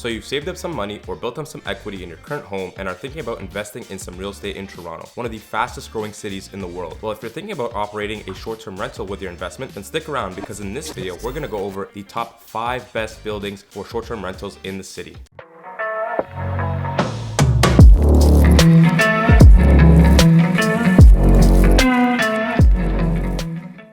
So you've saved up some money or built up some equity in your current home and are thinking about investing in some real estate in Toronto, one of the fastest growing cities in the world. Well, if you're thinking about operating a short-term rental with your investment, then stick around because in this video, we're gonna go over the top 5 best buildings for short-term rentals in the city.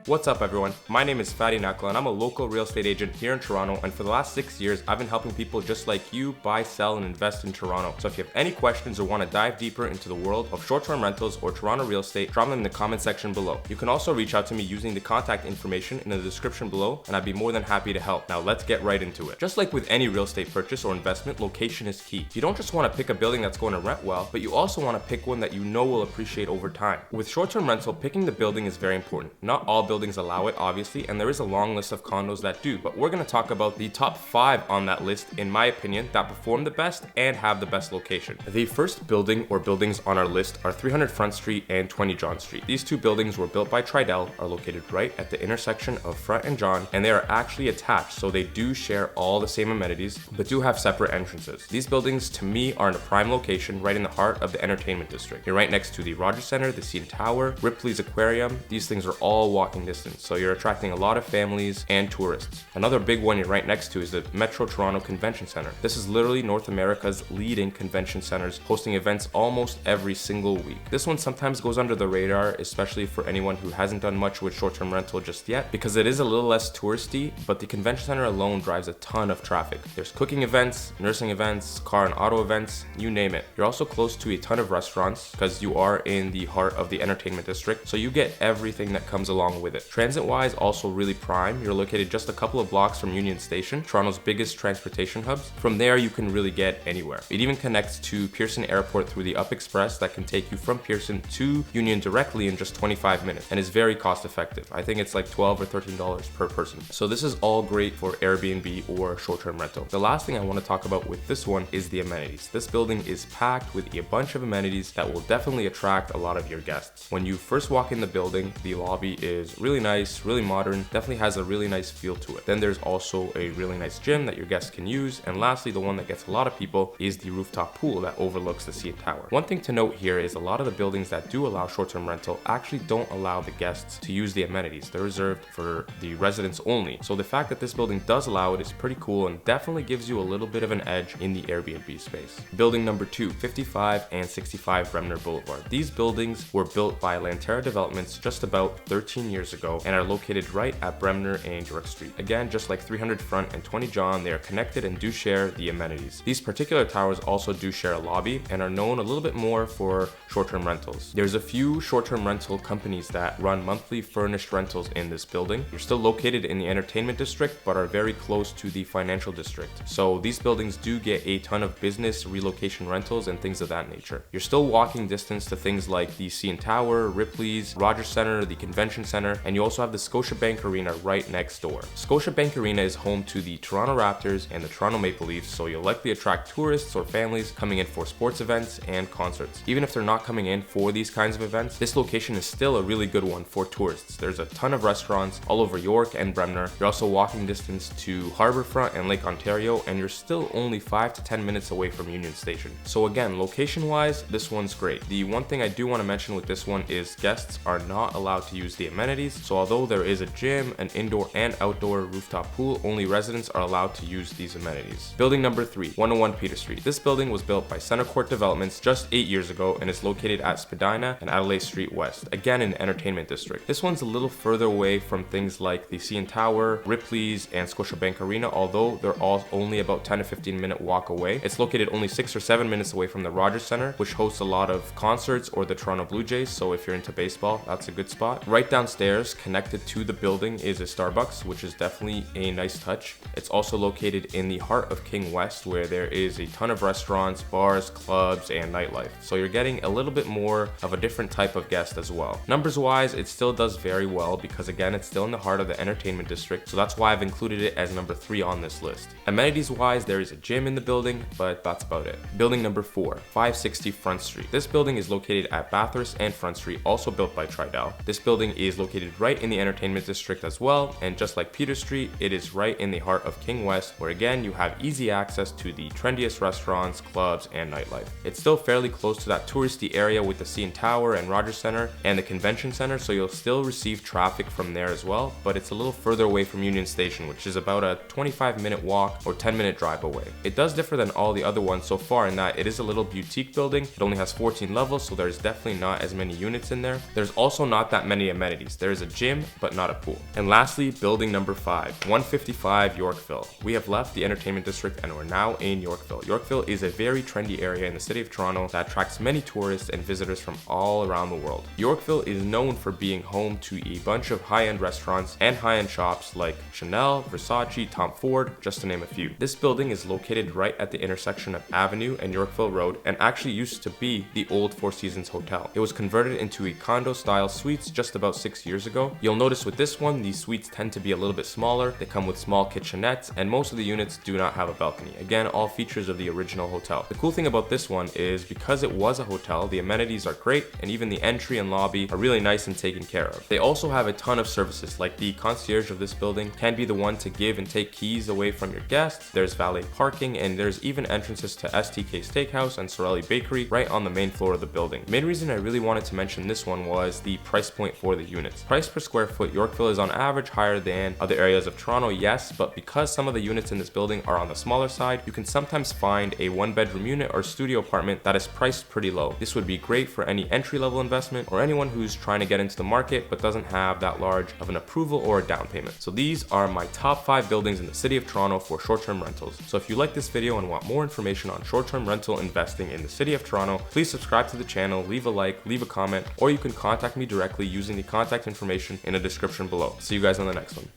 What's up everyone, my name is Fady Nakhla and I'm a local real estate agent here in Toronto, and for the last 6 years I've been helping people just like you buy, sell, and invest in Toronto. So if you have any questions or want to dive deeper into the world of short-term rentals or Toronto real estate, drop them in the comment section below. You can also reach out to me using the contact information in the description below and I'd be more than happy to help. Now let's get right into it. Just like with any real estate purchase or investment, location is key. You don't just want to pick a building that's going to rent well, but you also want to pick one that you know will appreciate over time. With short-term rental, picking the building is very important. Not all buildings allow it, obviously, and there is a long list of condos that do, but we're going to talk about the top 5 on that list, in my opinion, that perform the best and have the best location. The first building or buildings on our list are 300 Front Street and 20 John Street. These two buildings were built by Tridel, are located right at the intersection of Front and John, and they are actually attached, so they do share all the same amenities, but do have separate entrances. These buildings, to me, are in a prime location right in the heart of the entertainment district. You're right next to the Rogers Center, the CN Tower, Ripley's Aquarium. These things are all walking distance, so you're attracting a lot of families and tourists. Another big one you're right next to is the Metro Toronto Convention Center. This is literally North America's leading convention centers, hosting events almost every single week. This one sometimes goes under the radar, especially for anyone who hasn't done much with short-term rental just yet, because it is a little less touristy, but the convention center alone drives a ton of traffic. There's cooking events, nursing events, car and auto events, you name it. You're also close to a ton of restaurants because you are in the heart of the entertainment district, so you get everything that comes along with it. Transit-wise, also really prime. You're located just a couple of blocks from Union Station, Toronto's biggest transportation hubs. From there, you can really get anywhere. It even connects to Pearson Airport through the Up Express that can take you from Pearson to Union directly in just 25 minutes and is very cost effective. I think it's like $12 or $13 per person. So this is all great for Airbnb or short-term rental. The last thing I want to talk about with this one is the amenities. This building is packed with a bunch of amenities that will definitely attract a lot of your guests. When you first walk in the building, the lobby is really nice, really modern, definitely has a really nice feel to it. Then there's also a really nice gym that your guests can use, and lastly, the one that gets a lot of people is the rooftop pool that overlooks the CN Tower. One thing to note here is a lot of the buildings that do allow short-term rental actually don't allow the guests to use the amenities. They're reserved for the residents only. So the fact that this building does allow it is pretty cool and definitely gives you a little bit of an edge in the Airbnb space. Building number 2, 55 and 65 Bremner Boulevard. These buildings were built by Lantera Developments just about 13 years ago and are located right at Bremner and York Street. Again, just like 300 Front and 20 John, they are connected and do share the amenities. These particular towers also do share a lobby and are known a little bit more for short-term rentals. There's a few short-term rental companies that run monthly furnished rentals in this building. You're still located in the entertainment district, but are very close to the financial district. So these buildings do get a ton of business relocation rentals and things of that nature. You're still walking distance to things like the CN Tower, Ripley's, Rogers Center, the Convention Center, and you also have the Scotiabank Arena right next door. Scotiabank Arena is home to the Toronto Raptors and the Toronto Maple Leafs, so you'll likely attract tourists or families coming in for sports events and concerts. Even if they're not coming in for these kinds of events, this location is still a really good one for tourists. There's a ton of restaurants all over York and Bremner. You're also walking distance to Harbourfront and Lake Ontario, and you're still only 5 to 10 minutes away from Union Station. So again, location-wise, this one's great. The one thing I do want to mention with this one is guests are not allowed to use the amenities, so although there is a gym, an indoor and outdoor rooftop pool, only residents are allowed to use these amenities. Building number 3, 101 Peter Street. This building was built by Center Court Developments just 8 years ago and is located at Spadina and Adelaide Street West, again in the entertainment district. This one's a little further away from things like the CN Tower, Ripley's, and Scotiabank Arena, although they're all only about 10 to 15 minute walk away. It's located only 6 or 7 minutes away from the Rogers Center, which hosts a lot of concerts, or the Toronto Blue Jays, so if you're into baseball, that's a good spot. Right downstairs, connected to the building, is a Starbucks, which is definitely a nice touch. It's also located in the heart of King West, where there is a ton of restaurants, bars, clubs, and nightlife. So you're getting a little bit more of a different type of guest as well. Numbers wise, it still does very well because again, it's still in the heart of the entertainment district, so that's why I've included it as number 3 on this list. Amenities wise, there is a gym in the building, but that's about it. Building number 4, 560 Front Street. This building is located at Bathurst and Front Street, also built by Tridel. This building is located located right in the entertainment district as well, and just like Peter Street, it is right in the heart of King West, where again you have easy access to the trendiest restaurants, clubs, and nightlife. It's still fairly close to that touristy area with the CN Tower and Rogers Center and the Convention Center, so you'll still receive traffic from there as well, but it's a little further away from Union Station, which is about a 25-minute walk or 10-minute drive away. It does differ than all the other ones so far in that it is a little boutique building. It only has 14 levels, so there's definitely not as many units in there. There's also not that many amenities. There is a gym, but not a pool. And lastly, building number 5, 155 Yorkville. We have left the entertainment district and we're now in Yorkville. Yorkville is a very trendy area in the city of Toronto that attracts many tourists and visitors from all around the world. Yorkville is known for being home to a bunch of high-end restaurants and high-end shops like Chanel, Versace, Tom Ford, just to name a few. This building is located right at the intersection of Avenue and Yorkville Road and actually used to be the old Four Seasons Hotel. It was converted into a condo-style suites just about 6 years ago. You'll notice with this one, these suites tend to be a little bit smaller. They come with small kitchenettes and most of the units do not have a balcony. Again, all features of the original hotel. The cool thing about this one is because it was a hotel, the amenities are great and even the entry and lobby are really nice and taken care of. They also have a ton of services, like the concierge of this building can be the one to give and take keys away from your guests. There's valet parking and there's even entrances to STK Steakhouse and Sorelli Bakery right on the main floor of the building. The main reason I really wanted to mention this one was the price point for the units. Price per square foot, Yorkville is on average higher than other areas of Toronto, yes, but because some of the units in this building are on the smaller side, you can sometimes find a 1-bedroom unit or studio apartment that is priced pretty low. This would be great for any entry-level investment or anyone who's trying to get into the market but doesn't have that large of an approval or a down payment. So these are my top 5 buildings in the city of Toronto for short-term rentals. So if you like this video and want more information on short-term rental investing in the city of Toronto, please subscribe to the channel, leave a like, leave a comment, or you can contact me directly using the contact information in the description below. See you guys on the next one.